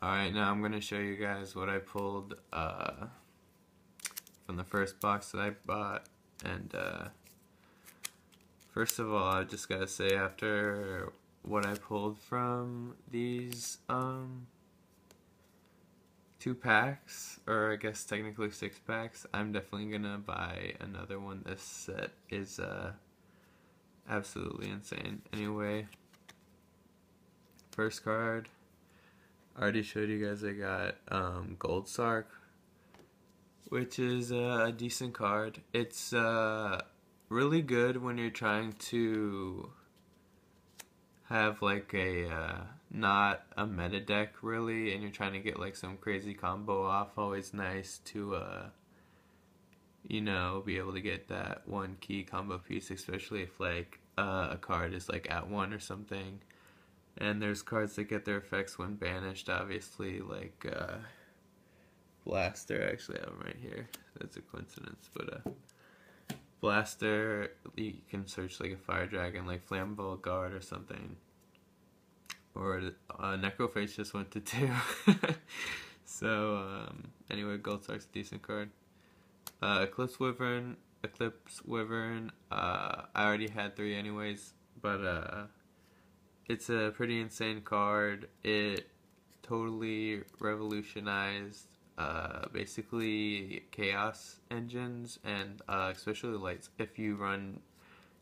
Alright, now I'm going to show you guys what I pulled from the first box that I bought. And first of all, I just got to say, after what I pulled from these 2 packs, or I guess technically 6 packs, I'm definitely going to buy another one. This set is absolutely insane. Anyway, first card. I already showed you guys I got Gold Sark, which is a decent card. It's really good when you're trying to have like a not a meta deck really, and you're trying to get like some crazy combo off. Always nice to you know, be able to get that one key combo piece, especially if like a card is like at 1 or something. And there's cards that get their effects when banished, obviously, like Blaster. Actually, I have them right here. That's a coincidence, but Blaster, you can search like a Fire Dragon, like Flammable Guard or something. Or Necrophage just went to 2. So, anyway, Gold Sark's a decent card. Eclipse Wyvern. I already had 3 anyways, but it's a pretty insane card. It totally revolutionized basically chaos engines, and especially lights. If you run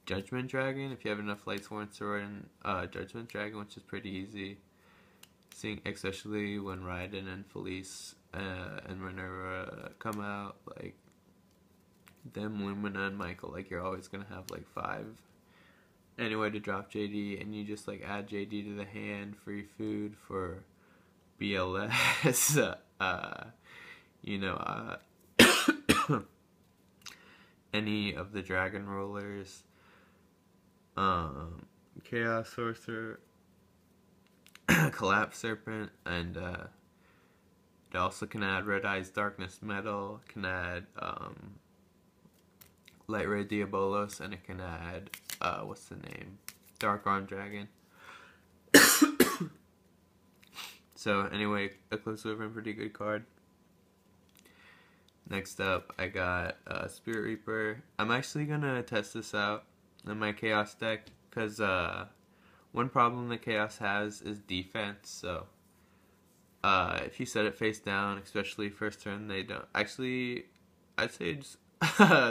Judgment Dragon, if you have enough Lightsworn to run Judgment Dragon, which is pretty easy, especially when Raiden and Felice and Minerva come out, like them, Lumina and Michael, like you're always gonna have like 5 anyway to drop JD, and you just like add JD to the hand, free food for BLS, you know, any of the Dragon Rollers, Chaos Sorcerer, Collapse Serpent, and it also can add Red Eyes Darkness Metal, can add Light Ray Diabolos, and it can add what's the name? Dark Arm Dragon. So anyway, Eclipse Wyvern, pretty good card. Next up, I got Spirit Reaper. I'm actually gonna test this out in my Chaos deck, because one problem that Chaos has is defense. So if you set it face down, especially first turn, they don't. Actually, I'd say just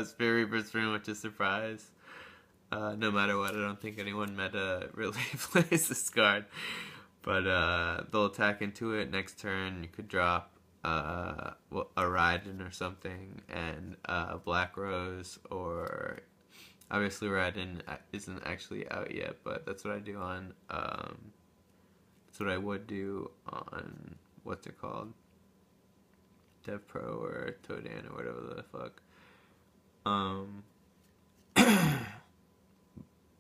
Spirit Reaper's pretty much a surprise. No matter what, I don't think anyone meta really plays this card. But they'll attack into it. Next turn, you could drop a Raiden or something, and Black Rose, or obviously Raiden isn't actually out yet, but that's what I do on. That's what I would do on what's it called, Dev Pro or Todan or whatever the fuck.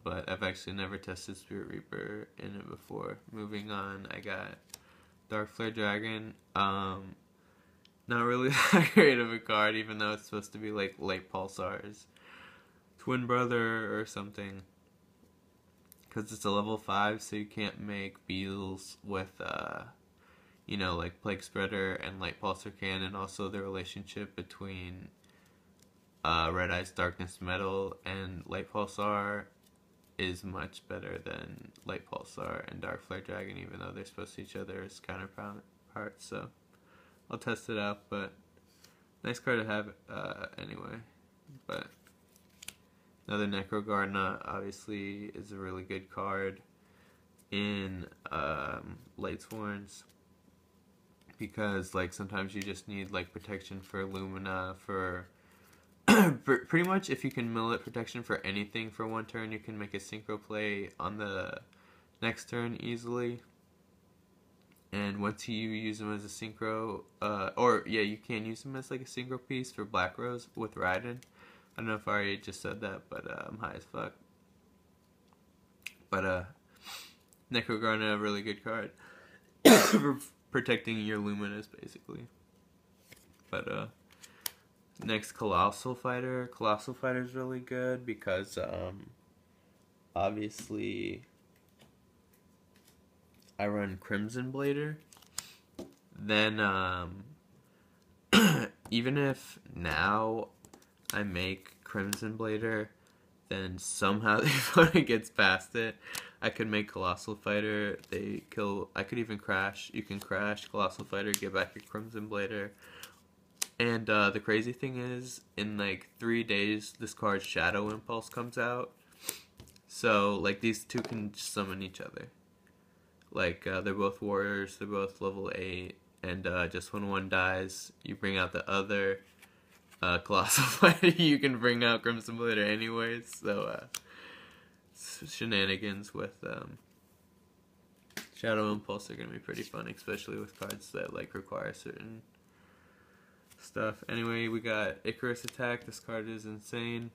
But I've actually never tested Spirit Reaper in it before. Moving on, I got Dark Flare Dragon. Not really that great of a card, even though it's supposed to be like Light Pulsar's twin brother or something. Because it's a level 5, so you can't make Beetles with, you know, like Plague Spreader and Light Pulsar can, and also the relationship between Red Eyes Darkness Metal and Light Pulsar is much better than Light Pulsar and Dark Flare Dragon, even though they're supposed to each other as counterparts. So I'll test it out, but nice card to have anyway. But another Necro Gardener obviously is a really good card in Lightsworns, because like sometimes you just need like protection for Lumina, for pretty much if you can mill it protection for anything for 1 turn, you can make a synchro play on the next turn easily. And once you use them as a synchro, or yeah, you can use them as like a synchro piece for Black Rose with Raiden. I don't know if I already just said that, but I'm high as fuck. But Necro Gardener, a really good card for protecting your Luminas basically. But next, Colossal Fighter. Colossal Fighter is really good because obviously I run Crimson Blader, Then, even if now I make Crimson Blader, then somehow the opponent gets past it, I could make Colossal Fighter, they kill, I could even crash, you can crash Colossal Fighter, get back your Crimson Blader. And the crazy thing is, in like 3 days, this card Shadow Impulse comes out. So, like, these two can summon each other. Like, they're both warriors, they're both level 8, and just when one dies, you bring out the other Colossal Fighter, you can bring out Crimson Blader anyways, so, shenanigans with Shadow Impulse are gonna be pretty fun, especially with cards that, like, require certain stuff. Anyway, we got Icarus Attack. This card is insane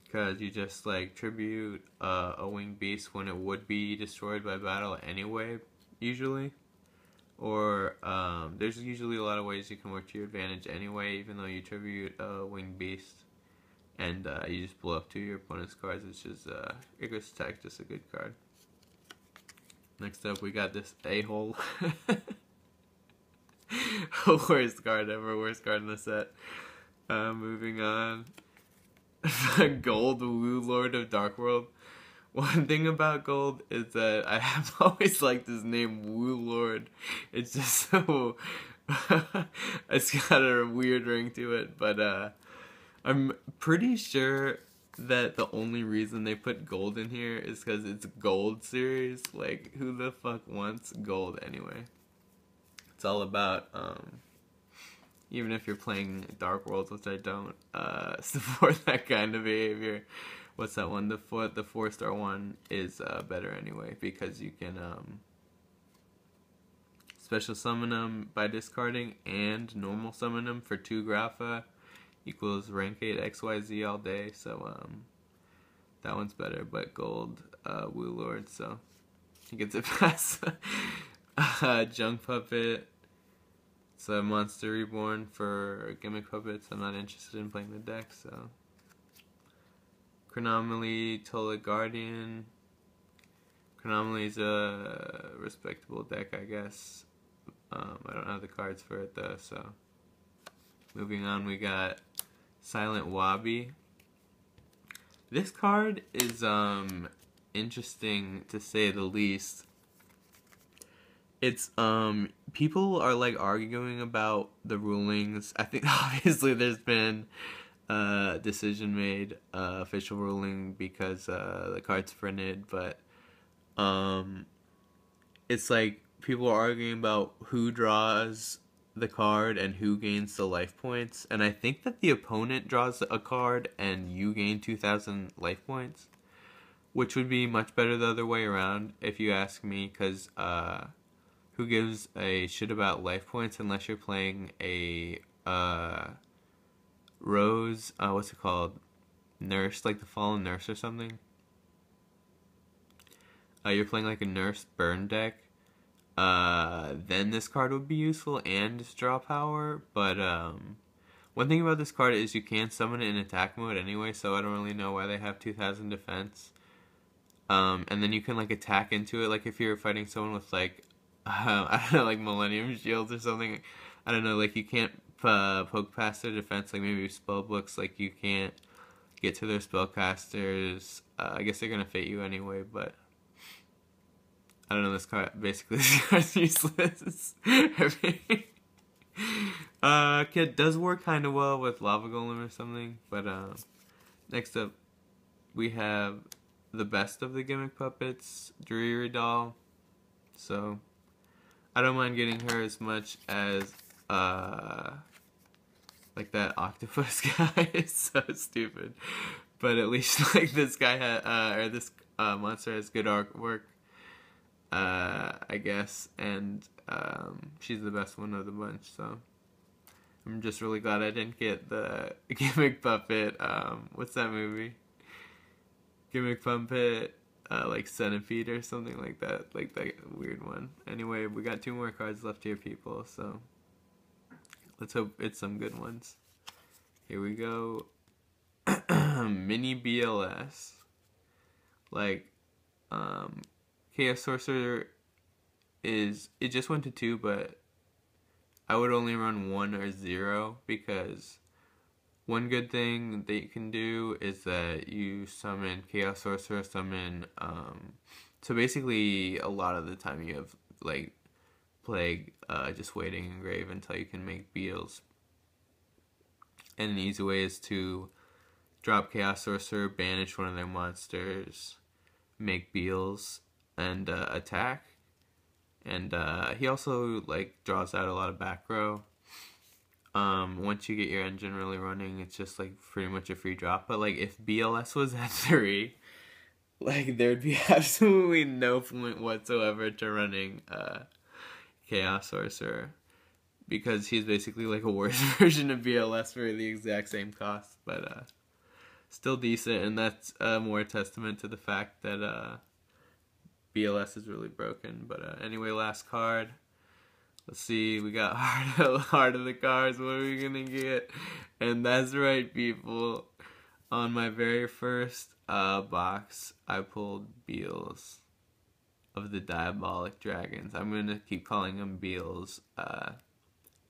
because you just like tribute a winged beast when it would be destroyed by battle anyway, usually. Or there's usually a lot of ways you can work to your advantage anyway, even though you tribute a winged beast, and you just blow up 2 of your opponent's cards. It's just Icarus Attack, just a good card. Next up, we got this a-hole. Worst card ever, worst card in the set. Moving on. Gold Woo Lord of Dark World. One thing about Gold is that I have always liked his name, Woo Lord. It's just so... it's got a weird ring to it, but I'm pretty sure that the only reason they put gold in here is because it's Gold series. Like, who the fuck wants gold anyway? It's all about, even if you're playing Dark Worlds, which I don't, support that kind of behavior. What's that one? The 4-star one is better anyway, because you can special summon them by discarding and normal summon them for 2 Grapha equals rank 8 XYZ all day, so that one's better, but Gold Woo Lord, so he gets it past. Junk Puppet. It's a Monster Reborn for Gimmick Puppets. I'm not interested in playing the deck, so. Chronomaly, Tola Guardian. Chronomaly's a respectable deck, I guess. I don't have the cards for it though, so. Moving on, we got Silent Wabi. This card is interesting to say the least. It's people are like arguing about the rulings. I think obviously there's been a decision made, official ruling, because the card's printed, but it's like people are arguing about who draws the card and who gains the life points, and I think that the opponent draws a card and you gain 2,000 life points, which would be much better the other way around if you ask me, because who gives a shit about life points unless you're playing a Rose, what's it called, Nurse, like the Fallen Nurse or something. You're playing like a Nurse burn deck, then this card would be useful and just draw power, but one thing about this card is you can summon it in attack mode anyway, so I don't really know why they have 2,000 defense. And then you can like attack into it, like if you're fighting someone with like, I don't know, like Millennium Shields or something. I don't know, like you can't poke past their defense, like maybe spell books, like you can't get to their spellcasters. I guess they're gonna fate you anyway, but I don't know, this card, basically this card's useless. Kid does work kind of well with Lava Golem or something, but next up we have the best of the Gimmick Puppets, Dreary Doll. So I don't mind getting her as much as like that octopus guy is so stupid, but at least like this guy or this monster has good artwork, I guess, and she's the best one of the bunch, so I'm just really glad I didn't get the Gimmick Puppet, what's that movie? Gimmick Puppet, like Centipede or something like that weird one. Anyway, we got 2 more cards left here, people, so let's hope it's some good ones. Here we go. Mini BLS. Like, Chaos Sorcerer it just went to 2, but I would only run 1 or 0, because one good thing that you can do is that you summon Chaos Sorcerer, summon, so basically a lot of the time you have, like, Plague, just waiting in grave until you can make Beals. And an easy way is to drop Chaos Sorcerer, banish one of their monsters, make Beals, and attack. And he also, like, draws out a lot of back row. Once you get your engine really running, it's just, like, pretty much a free drop. But, like, if BLS was at 3, like, there'd be absolutely no point whatsoever to running Chaos Sorcerer, because he's basically like a worse version of BLS for the exact same cost, but still decent, and that's more a testament to the fact that BLS is really broken. But anyway, last card. Let's see, we got Heart of the Cards. What are we gonna get? And that's right, people. On my very first box, I pulled Beals of the Diabolic Dragons. I'm gonna keep calling them Beals.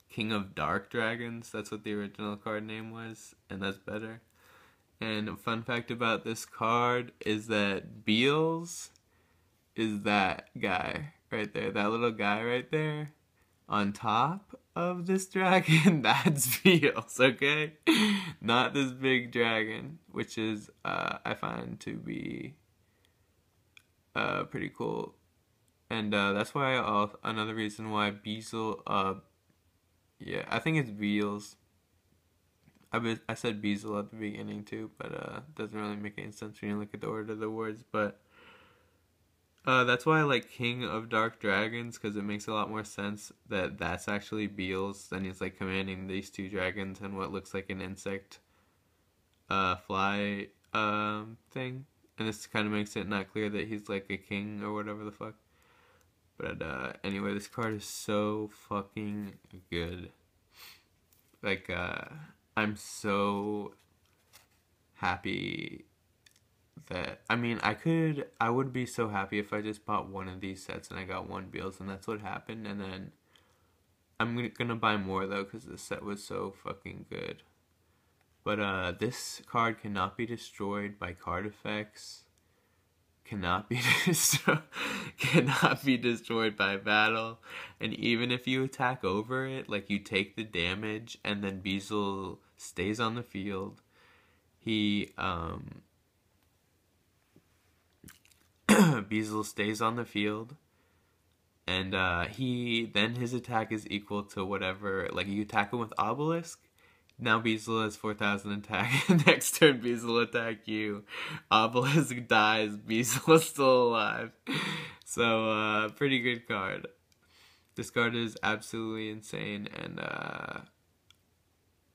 King of Dark Dragons. That's what the original card name was, and that's better. And a fun fact about this card is that Beals is that guy right there. That little guy right there on top of this dragon. That's Beals, okay? Not this big dragon, which is, I find to be pretty cool. And that's why, another reason why Beazle, yeah, I think it's Beals. I said Beazle at the beginning too, but doesn't really make any sense when you look at the order of the words. But that's why I like King of Dark Dragons, because it makes a lot more sense that that's actually Beals than he's like commanding these two dragons and what looks like an insect fly thing. And this kind of makes it not clear that he's like a king or whatever the fuck. But anyway, this card is so fucking good. Like, I'm so happy that, I mean, I would be so happy if I just bought one of these sets and I got one Beals, and that's what happened. And then I'm gonna buy more though, because this set was so fucking good. But this card cannot be destroyed by card effects. Cannot be destroyed by battle, and even if you attack over it, like, you take the damage, and then Beazle stays on the field. He Beazle stays on the field, and his attack is equal to whatever. Like, you attack him with Obelisk. Now Beazle has 4,000 attack. Next turn, Beazle attack you. Obelisk dies. Beazle is still alive. So, pretty good card. This card is absolutely insane, and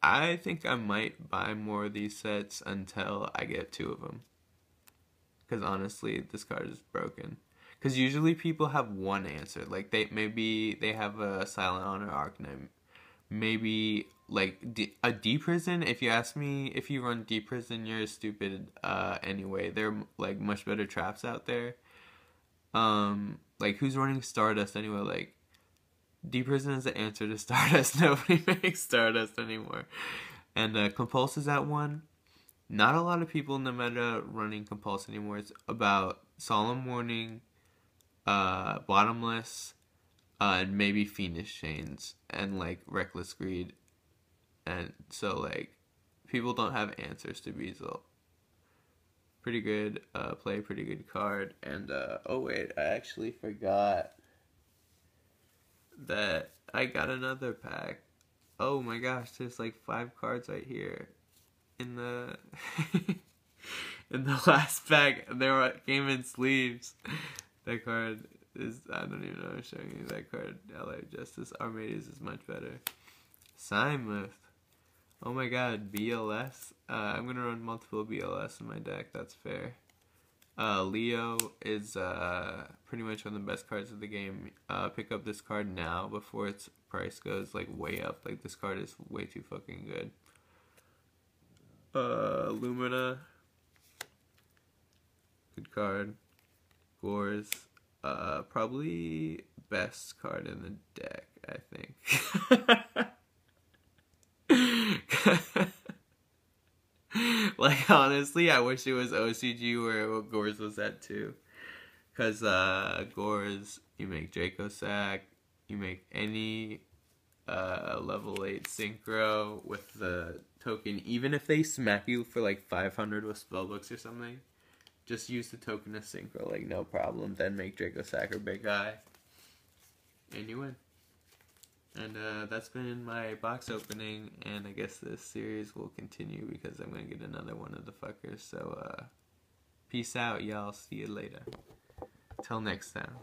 I think I might buy more of these sets until I get 2 of them. Because honestly, this card is broken. Because usually people have one answer. Like, they have a Silent Honor Arcanine. Maybe, like, a D-Prison. If you ask me, if you run D-Prison, you're stupid anyway. There are, like, much better traps out there. Like, who's running Stardust anyway? Like, D-Prison is the answer to Stardust. Nobody makes Stardust anymore. And Compulse is at 1. Not a lot of people in the meta running Compulse anymore. It's about Solemn Warning, Bottomless, and maybe Fiendish Chains, and, like, Reckless Greed. And so, like, people don't have answers to Beazle. Pretty good play, pretty good card. And, oh wait, I actually forgot that I got another pack. Oh my gosh, there's like 5 cards right here in the in the last pack. Came in sleeves. That card is, I don't even know I'm showing you that card. LA Justice Armades is much better. Simuth. Oh my god, BLS. I'm gonna run multiple BLS in my deck, that's fair. Leo is pretty much one of the best cards of the game. Pick up this card now before its price goes like way up. Like, this card is way too fucking good. Lumina. Good card. Gores. Probably best card in the deck, I think. Like, honestly, I wish it was OCG where Gores was at too. Because Gores, you make Dracosack, you make any level 8 synchro with the token, even if they smack you for like 500 with spellbooks or something, just use the token of synchro, like no problem, then make Dracosack or Big Eye, and you win. And that's been my box opening, and I guess this series will continue because I'm going to get another one of the fuckers, so peace out, y'all, see you later. Till next time.